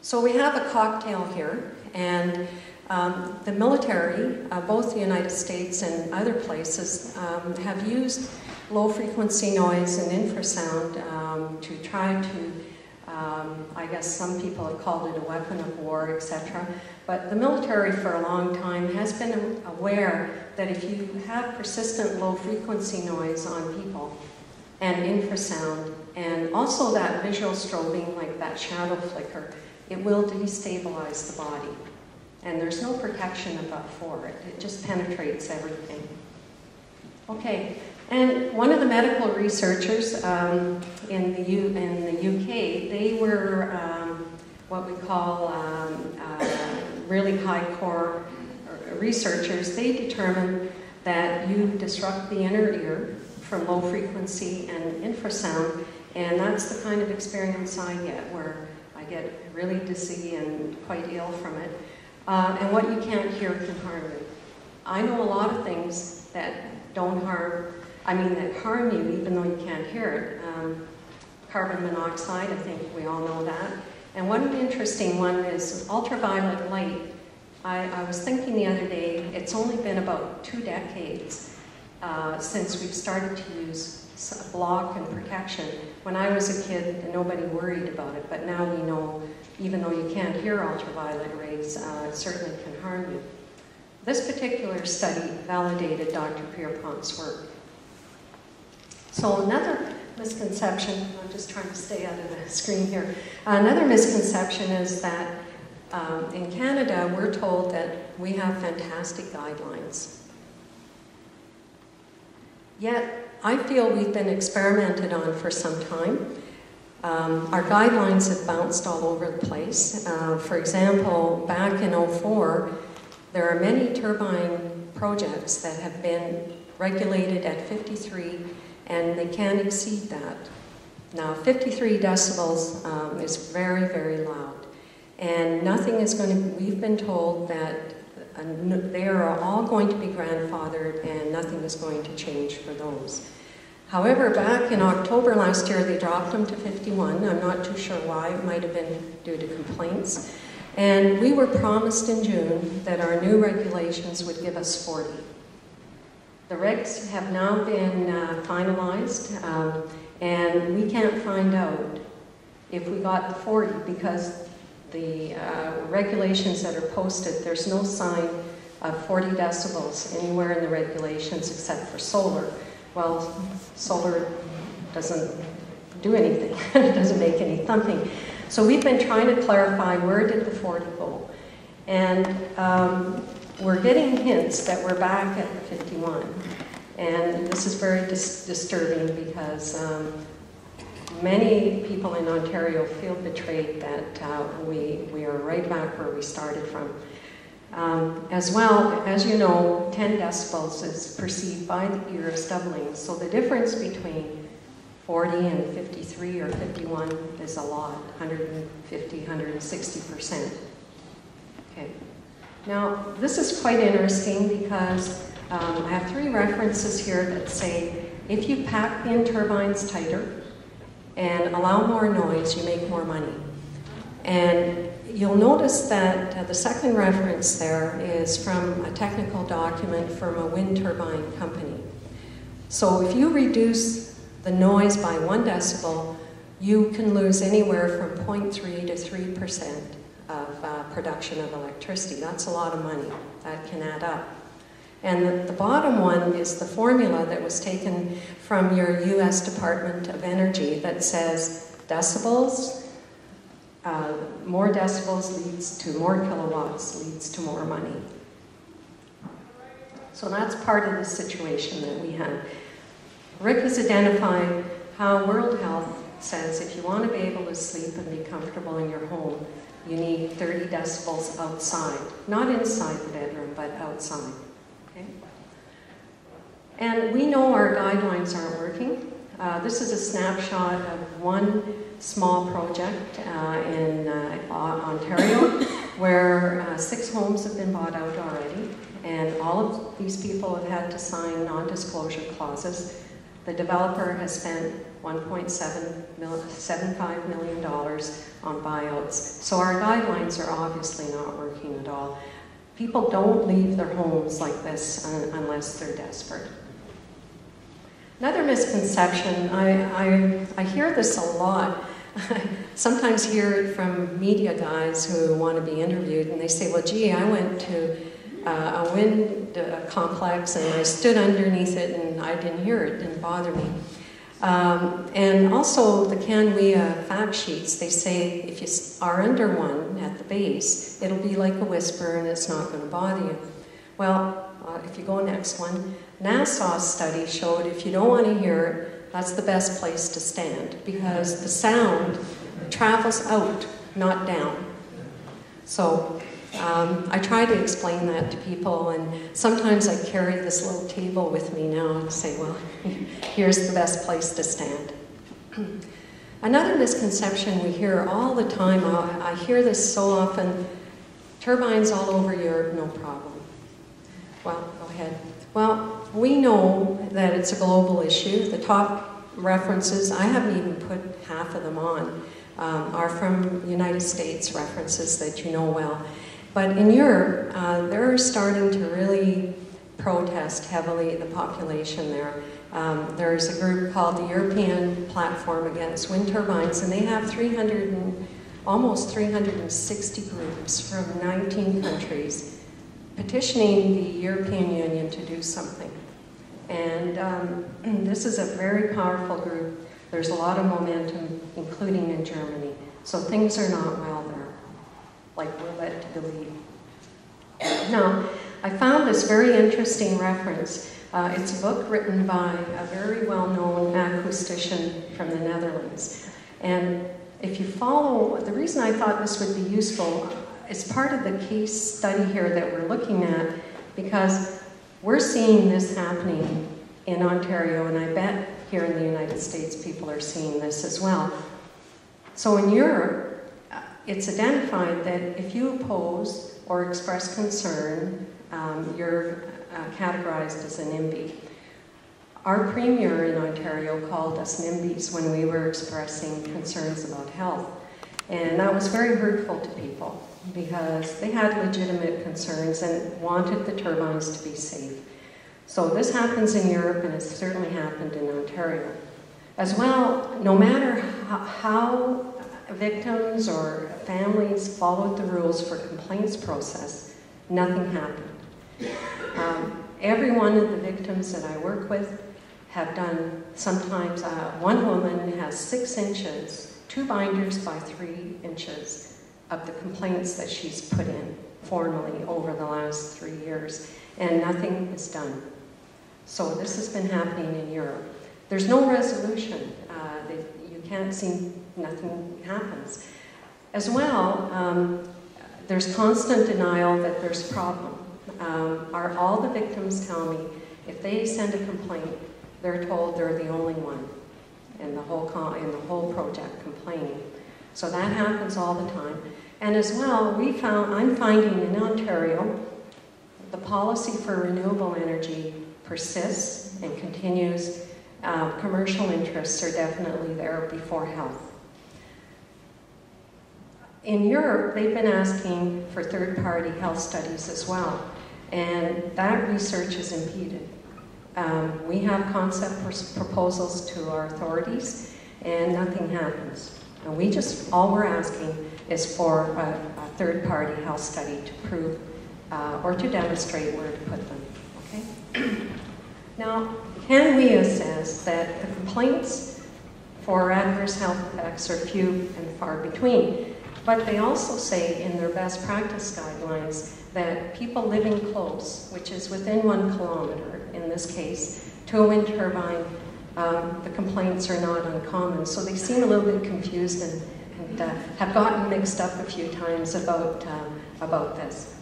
So we have a cocktail here, and the military, both the United States and other places, have used low-frequency noise and infrasound to try to, I guess some people have called it a weapon of war, etc. But the military for a long time has been aware that if you have persistent low-frequency noise on people and infrasound, and also that visual strobing, like that shadow flicker, it will destabilize the body. And there's no protection for it. It just penetrates everything. Okay, and one of the medical researchers in the UK, they were what we call really high-core researchers. They determined that you disrupt the inner ear from low frequency and infrasound, and that's the kind of experience I get, where I get really dizzy and quite ill from it. And what you can't hear can harm you. I know a lot of things that don't harm, that harm you even though you can't hear it. Carbon monoxide, I think we all know that. And one interesting one is ultraviolet light. I was thinking the other day, it's only been about 2 decades since we've started to use block and protection. When I was a kid, nobody worried about it, but now we know, even though you can't hear ultraviolet rays, it certainly can harm you. This particular study validated Dr. Pierpont's work. So another misconception, I'm just trying to stay out of the screen here. Another misconception is that in Canada, we're told that we have fantastic guidelines. Yet, I feel we've been experimented on for some time. Our guidelines have bounced all over the place. For example, back in 2004, there are many turbine projects that have been regulated at 53, and they can't exceed that. Now, 53 decibels is very, very loud. And nothing is going to, we've been told that they are all going to be grandfathered and nothing is going to change for those. However, back in October last year, they dropped them to 51. I'm not too sure why. It might have been due to complaints. And we were promised in June that our new regulations would give us 40. The regs have now been finalized, and we can't find out if we got the 40 because the regulations that are posted, there's no sign of 40 decibels anywhere in the regulations except for solar. Well, solar doesn't do anything. It doesn't make any thumping. So we've been trying to clarify where did the 40 go. And we're getting hints that we're back at the 51. And this is very disturbing because many people in Ontario feel betrayed that we are right back where we started from. As well, as you know, 10 decibels is perceived by the ear as doubling. So the difference between 40 and 53 or 51 is a lot, 150, 160%. Okay. Now, this is quite interesting because I have 3 references here that say if you pack in turbines tighter and allow more noise, you make more money. And you'll notice that the second reference there is from a technical document from a wind turbine company. So if you reduce the noise by 1 decibel, you can lose anywhere from 0.3 to 3% of production of electricity. That's a lot of money. That can add up. And the bottom one is the formula that was taken from your US Department of Energy that says decibels, more decibels leads to more kilowatts, leads to more money. So that's part of the situation that we have. Rick has identified how World Health says if you want to be able to sleep and be comfortable in your home, you need 30 decibels outside. Not inside the bedroom, but outside. Okay? And we know our guidelines aren't working. This is a snapshot of one small project in Ontario where 6 homes have been bought out already, and all of these people have had to sign non-disclosure clauses. The developer has spent $1.75 million on buyouts. So our guidelines are obviously not working at all. People don't leave their homes like this unless they're desperate. Another misconception, I hear this a lot. Sometimes hear it from media guys who want to be interviewed, and they say, well, gee, I went to a wind complex and I stood underneath it and I didn't hear it, it didn't bother me. And also the CanWIA fact sheets, they say if you are under one at the base, it'll be like a whisper and it's not going to bother you. Well, if you go next one, NASA's study showed if you don't want to hear it, that's the best place to stand because the sound travels out, not down. So I try to explain that to people, and sometimes I carry this little table with me now and say, well, here's the best place to stand. Another misconception we hear all the time, I hear this so often, turbines all over Europe, no problem. Well, go ahead. Well, we know that it's a global issue. The top references, I haven't even put half of them on, are from United States references that you know well. But in Europe, they're starting to really protest heavily the population there. There's a group called the European Platform Against Wind Turbines, and they have almost 360 groups from 19 countries petitioning the European Union to do something. And this is a very powerful group. There's a lot of momentum, including in Germany. So things are not well there, like we're led to believe. Now, I found this very interesting reference. It's a book written by a very well-known acoustician from the Netherlands. And if you follow, the reason I thought this would be useful is part of the case study here that we're looking at, because we're seeing this happening in Ontario, and I bet here in the United States people are seeing this as well. So in Europe, it's identified that if you oppose or express concern, you're categorized as a NIMBY. Our premier in Ontario called us NIMBYs when we were expressing concerns about health. And that was very hurtful to people because they had legitimate concerns and wanted the turbines to be safe. So this happens in Europe, and it's certainly happened in Ontario. As well, no matter how victims or families followed the rules for complaints process, nothing happened. Every one of the victims that I work with have done, sometimes one woman has 6 inches, 2 binders by 3 inches of the complaints that she's put in formally over the last 3 years, and nothing is done. So this has been happening in Europe. There's no resolution. You can't see, nothing happens. As well, there's constant denial that there's a problem. All the victims tell me if they send a complaint, they're told they're the only one in the whole project complaining. So that happens all the time. And as well, I'm finding in Ontario, the policy for renewable energy persists and continues. Commercial interests are definitely there before health. In Europe, they've been asking for third-party health studies as well, and that research is impeded. We have concept proposals to our authorities, and nothing happens. And all we're asking is for a third-party health study to prove or to demonstrate where to put them, okay? Now, CanWIA says that the complaints for adverse health effects are few and far between, but they also say in their best practice guidelines that people living close, which is within 1 kilometer in this case, to a wind turbine, the complaints are not uncommon. So they seem a little bit confused and have gotten mixed up a few times about this.